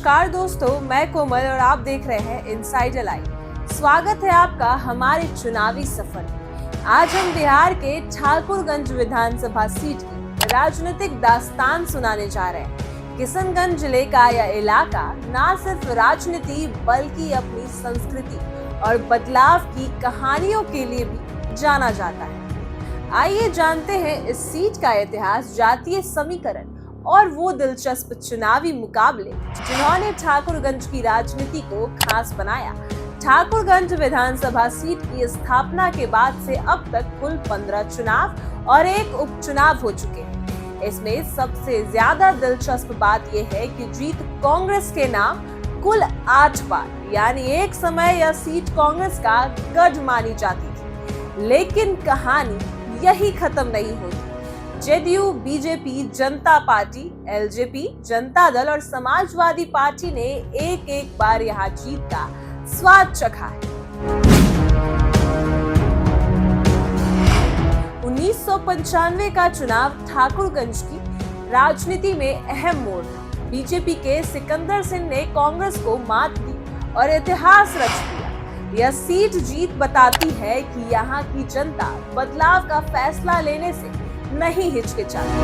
नमस्कार दोस्तों, मैं कोमल और आप देख रहे हैं इनसाइडर लाइव। स्वागत है आपका हमारे चुनावी सफर में। आज हम बिहार के ठाकुरगंज विधानसभा सीट की राजनीतिक दास्तान सुनाने जा रहे हैं। किशनगंज जिले का यह इलाका न सिर्फ राजनीति बल्कि अपनी संस्कृति और बदलाव की कहानियों के लिए भी जाना जाता है। आइए जानते हैं इस सीट का इतिहास, जातीय समीकरण और वो दिलचस्प चुनावी मुकाबले जिन्होंने ठाकुरगंज की राजनीति को खास बनाया। ठाकुरगंज विधानसभा सीट की स्थापना के बाद से अब तक कुल 15 चुनाव और एक उपचुनाव हो चुके हैं। इसमें सबसे ज्यादा दिलचस्प बात यह है कि जीत कांग्रेस के नाम कुल 8 बार, यानी एक समय यह सीट कांग्रेस का गढ़ मानी जाती थी। लेकिन कहानी यही खत्म नहीं हुई। जेडीयू, बीजेपी, जनता पार्टी, एलजेपी, जनता दल और समाजवादी पार्टी ने एक एक बार यहाँ जीत का स्वाद चखा है। 1995 का चुनाव ठाकुरगंज की राजनीति में अहम मोड़ था। बीजेपी के सिकंदर सिंह ने कांग्रेस को मात दी और इतिहास रच दिया। यह सीट जीत बताती है कि यहाँ की जनता बदलाव का फैसला लेने से नहीं हिचकिचाती।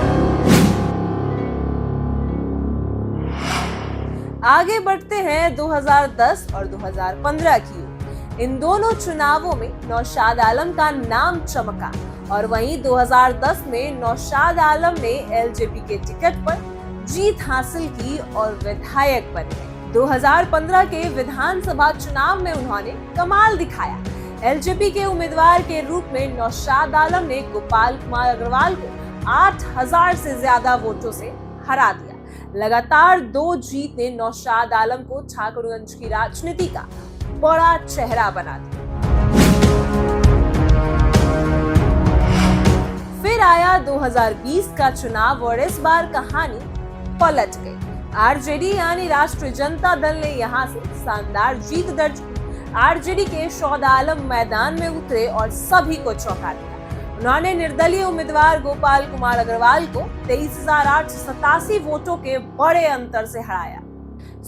आगे बढ़ते हैं 2010 और 2015 की। इन दोनों चुनावों में नौशाद आलम का नाम चमका और वहीं 2010 में नौशाद आलम ने एलजेपी के टिकट पर जीत हासिल की और विधायक बन गए। 2015 के विधानसभा चुनाव में उन्होंने कमाल दिखाया। एलजेपी के उम्मीदवार के रूप में नौशाद आलम ने गोपाल कुमार अग्रवाल को 8000 से ज्यादा वोटों से हरा दिया। लगातार 2 जीत ने नौशाद आलम को ठाकुरगंज की राजनीति का बड़ा चेहरा बना दिया। फिर आया 2020 का चुनाव और इस बार कहानी पलट गई। आरजेडी यानी राष्ट्रीय जनता दल ने यहां से शानदार जीत दर्ज की। आरजेडी के शौद आलम मैदान में उतरे और सभी को चौंका दिया। उन्होंने निर्दलीय उम्मीदवार गोपाल कुमार अग्रवाल को 23,887 वोटों के बड़े अंतर से हराया।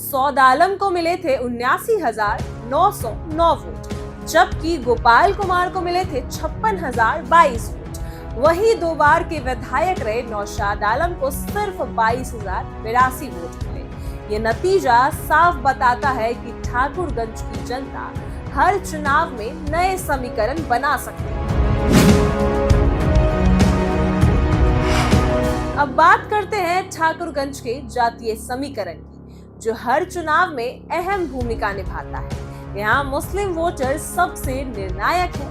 शौद आलम को मिले थे 79,909 वोट, जबकि गोपाल कुमार को मिले थे 56,022 वोट। वही 2 बार के विधायक रहे नौशाद आलम को सिर्फ 22,082 वोट मिले। ये नतीजा साफ बताता है कि ठाकुरगंज की जनता हर चुनाव में नए समीकरण बना सकती है। अब बात करते हैं ठाकुरगंज के जातीय समीकरण की, जो हर चुनाव में अहम भूमिका निभाता है। यहाँ मुस्लिम वोटर सबसे निर्णायक है,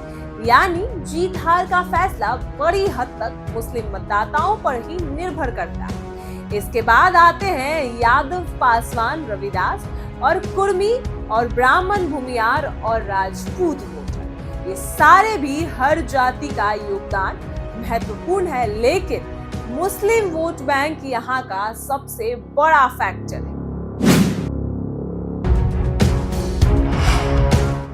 यानी जीत हार का फैसला बड़ी हद तक मुस्लिम मतदाताओं पर ही निर्भर करता है। इसके बाद आते हैं यादव, पासवान, रविदास और कुर्मी और ब्राह्मण, भूमियार और राजपूत वोटर। ये सारे भी हर जाति का योगदान महत्वपूर्ण है, लेकिन मुस्लिम वोट बैंक यहाँ का सबसे बड़ा फैक्टर है।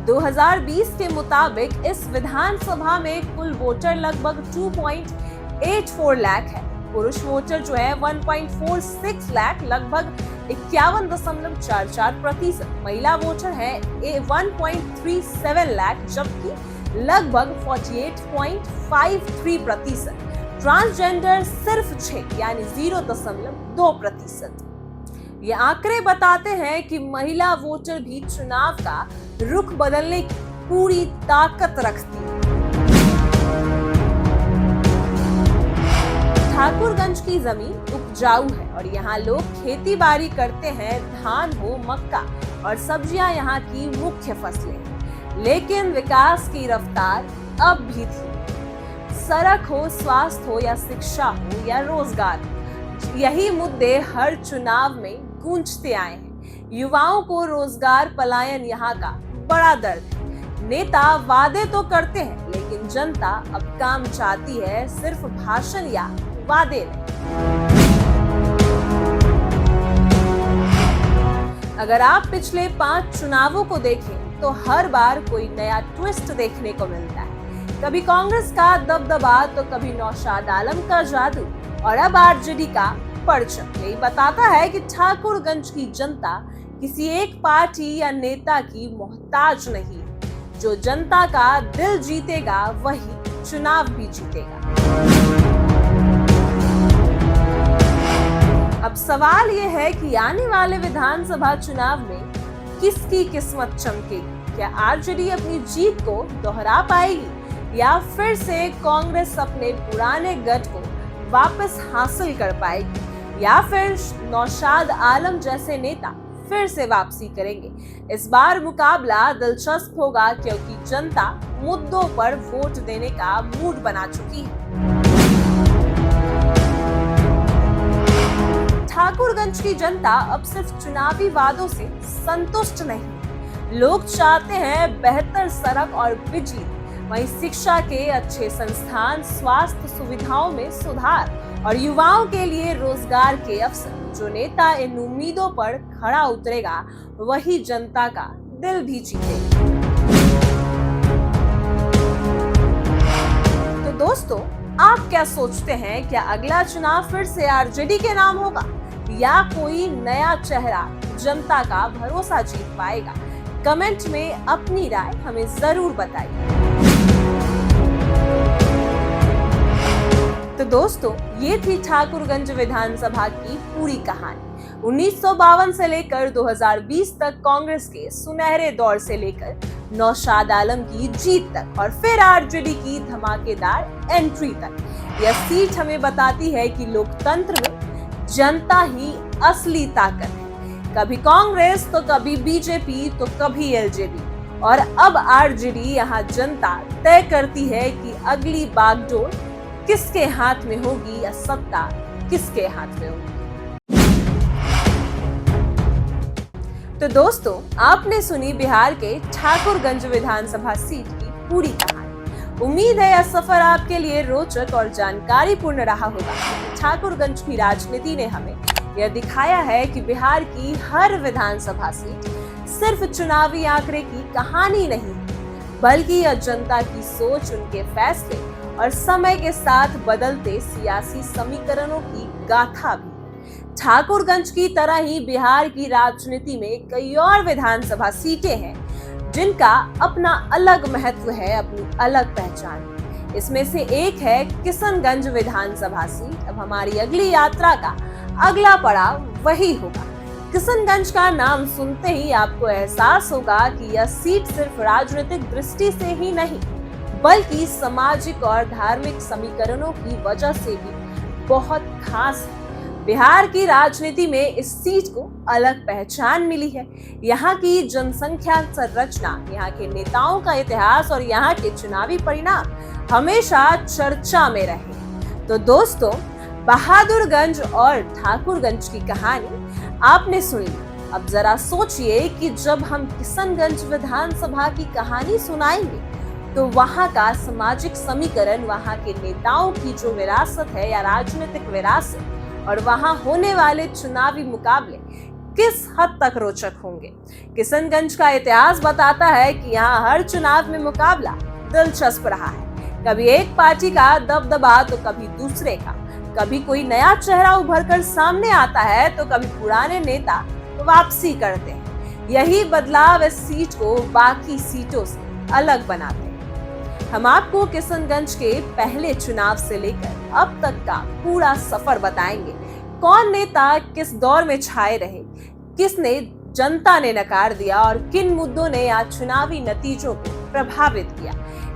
2020 के मुताबिक इस विधानसभा में कुल वोटर लगभग 2.84 लाख है। पुरुष वोटर जो है 1.46 लाख, लगभग 51.44%। महिला वोटर है 1.37 लाख, जबकि लगभग 48.53%। ट्रांसजेंडर सिर्फ 6 यानी 0.2%। ये आंकड़े बताते हैं कि महिला वोटर भी चुनाव का रुख बदलने की पूरी ताकत रखती है। ठाकुरगंज की जमीन उपजाऊ है और यहाँ लोग खेती बाड़ी करते हैं। धान हो, मक्का और सब्जियां यहाँ की मुख्य फसलें हैं। लेकिन विकास की रफ्तार अब भी थी। सड़क हो, स्वास्थ्य हो या शिक्षा हो या रोजगार, यही मुद्दे हर चुनाव में गूंजते आए हैं। युवाओं को रोजगार पलायन यहाँ का बड़ा दर्द है। नेता वादे तो करते हैं, लेकिन जनता अब काम चाहती है, सिर्फ भाषण या वादे नहीं। अगर आप पिछले 5 चुनावों को देखें तो हर बार कोई नया ट्विस्ट देखने को मिलता है। कभी कांग्रेस का दबदबा तो कभी नौशाद आलम का जादू और अब आरजेडी का परचम। यही बताता है कि ठाकुरगंज की जनता किसी एक पार्टी या नेता की मोहताज नहीं है। जो जनता का दिल जीतेगा वही चुनाव भी जीतेगा। अब सवाल यह है कि आने वाले विधानसभा चुनाव में किसकी किस्मत चमकेगी? क्या आरजेडी अपनी जीत को दोहरा पाएगी या फिर से कांग्रेस अपने पुराने गढ़ को वापस हासिल कर पाएगी या फिर नौशाद आलम जैसे नेता फिर से वापसी करेंगे? इस बार मुकाबला दिलचस्प होगा क्योंकि जनता मुद्दों पर वोट देने का मूड बना चुकी है। ठाकुरगंज की जनता अब सिर्फ चुनावी वादों से संतुष्ट नहीं, लोग चाहते हैं बेहतर सड़क और बिजली, वहीं शिक्षा के अच्छे संस्थान, स्वास्थ्य सुविधाओं में सुधार और युवाओं के लिए रोजगार के अवसर। जो नेता इन उम्मीदों पर खरा उतरेगा वही जनता का दिल भी जीतेगा। तो दोस्तों, आप क्या सोचते हैं? क्या अगला चुनाव फिर से आरजेडी के नाम होगा या कोई नया चेहरा जनता का भरोसा जीत पाएगा? कमेंट में अपनी राय हमें जरूर बताइए। तो दोस्तों, ये थी ठाकुरगंज विधानसभा की पूरी कहानी। 1952 से लेकर 2020 तक कांग्रेस के सुनहरे दौर से लेकर नौशाद आलम की जीत तक और फिर आरजेडी की धमाकेदार एंट्री तक। यह सीट हमें बताती है कि लोकतंत्र में जनता ही असली ताकत है। कभी कांग्रेस तो कभी बीजेपी तो कभी एलजेडी और अब आरजेडी। यहाँ जनता तय करती है कि अगली बागडोर किसके हाथ में होगी या सत्ता किसके हाथ में होगी। तो दोस्तों, आपने सुनी बिहार के ठाकुरगंज विधानसभा सीट की पूरी कहानी। उम्मीद है यह सफर आपके लिए रोचक और जानकारीपूर्ण रहा होगा। ठाकुरगंज की राजनीति ने हमें यह दिखाया है कि बिहार की हर विधानसभा सीट सिर्फ चुनावी आंकड़े की कहानी नहीं, बल्कि यह जनता की सोच, उनके फैसले और समय के साथ बदलते सियासी समीकरणों की गाथा भी। ठाकुरगंज की तरह ही बिहार की राजनीति में कई और विधानसभा सीटें हैं जिनका अपना अलग महत्व है, अपनी अलग पहचान। इसमें से एक है किशनगंज विधानसभा सीट। अब हमारी अगली यात्रा का अगला पड़ाव वही होगा। किशनगंज का नाम सुनते ही आपको एहसास होगा कि यह सीट सिर्फ राजनीतिक दृष्टि से ही नहीं, बल्कि सामाजिक और धार्मिक समीकरणों की वजह से भी बहुत खास है। बिहार की राजनीति में इस सीट को अलग पहचान मिली है। यहाँ की जनसंख्या संरचना, यहाँ के नेताओं का इतिहास और यहाँ के चुनावी परिणाम हमेशा चर्चा में रहे। तो दोस्तों, बहादुरगंज और ठाकुरगंज की कहानी आपने सुनी। अब जरा सोचिए कि जब हम किशनगंज विधानसभा की कहानी सुनाएंगे तो वहाँ का सामाजिक समीकरण, वहाँ के नेताओं की जो विरासत है या राजनीतिक विरासत और वहाँ होने वाले चुनावी मुकाबले किस हद तक रोचक होंगे। किशनगंज का इतिहास बताता है कि यहाँ हर चुनाव में मुकाबला दिलचस्प रहा है। कभी एक पार्टी का दबदबा तो कभी दूसरे का, कभी कोई नया चेहरा उभर कर सामने आता है तो कभी पुराने नेता वापसी करते हैं। यही बदलाव इस सीट को बाकी सीटों से अलग बनाते हैं। हम आपको किशनगंज के पहले चुनाव से लेकर अब तक का पूरा सफर बताएंगे। कौन नेता किस दौर में छाए रहे, किसने जनता ने नकार दिया और किन मुद्दों ने आज चुनावी नतीजों को प्रभावित किया,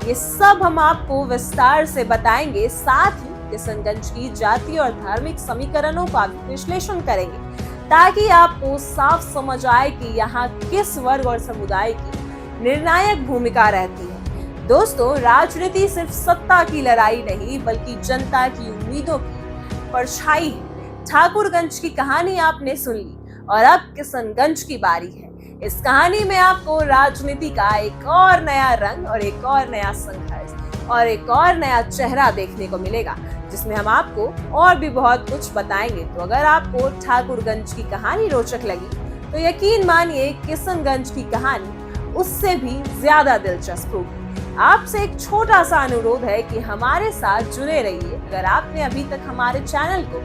ये सब हम आपको विस्तार से बताएंगे। साथ ही किशनगंज की जातीय और धार्मिक समीकरणों का विश्लेषण करेंगे ताकि आपको साफ समझ आए कि यहाँ किस वर्ग और समुदाय की निर्णायक भूमिका रहती है। दोस्तों, राजनीति सिर्फ सत्ता की लड़ाई नहीं, बल्कि जनता की उम्मीदों की परछाई है। ठाकुरगंज की कहानी आपने सुन ली और अब किशनगंज की बारी है। इस कहानी में आपको राजनीति का एक और नया रंग और एक और नया संघर्ष और एक और नया चेहरा देखने को मिलेगा, जिसमें हम आपको और भी बहुत कुछ बताएंगे। तो अगर आपको ठाकुरगंज की कहानी रोचक लगी तो यकीन मानिए किशनगंज की कहानी उससे भी ज्यादा दिलचस्प होगी। आपसे एक छोटा सा अनुरोध है कि हमारे साथ जुड़े रहिए। अगर आपने अभी तक हमारे चैनल को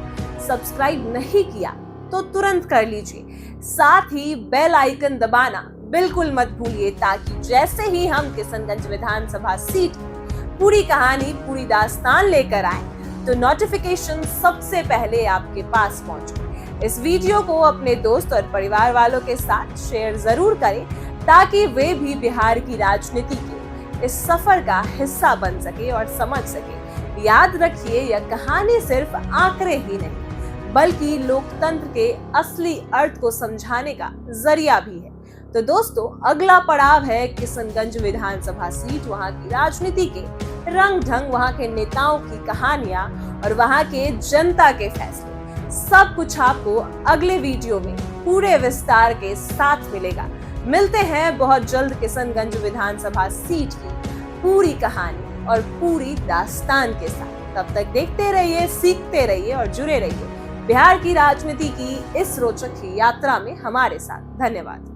सब्सक्राइब नहीं किया तो तुरंत कर लीजिए। साथ ही बेल आइकन दबाना बिल्कुल मत भूलिए, ताकि जैसे ही हम किशनगंज विधानसभा सीट की पूरी कहानी, पूरी दास्तान लेकर आए तो नोटिफिकेशन सबसे पहले आपके पास पहुंचे। इस वीडियो को अपने दोस्त और परिवार वालों के साथ शेयर जरूर करें, ताकि वे भी बिहार की राजनीति के इस सफर का हिस्सा बन सके और समझ सके। याद रखिए, यह कहानी सिर्फ आंकड़े ही नहीं, बल्कि लोकतंत्र के असली अर्थ को समझाने का जरिया भी है। तो दोस्तों, अगला पड़ाव है किशनगंज विधानसभा सीट, वहां की राजनीति के रंग ढंग, वहां के नेताओं की कहानियां और वहां के जनता के फैसले। सब कुछ आपको अगले वीडियो में पूरे विस्तार के साथ मिलेगा। मिलते हैं बहुत जल्द किशनगंज विधानसभा सीट की पूरी कहानी और पूरी दास्तान के साथ। तब तक देखते रहिए, सीखते रहिए और जुड़े रहिए बिहार की राजनीति की इस रोचक यात्रा में हमारे साथ। धन्यवाद।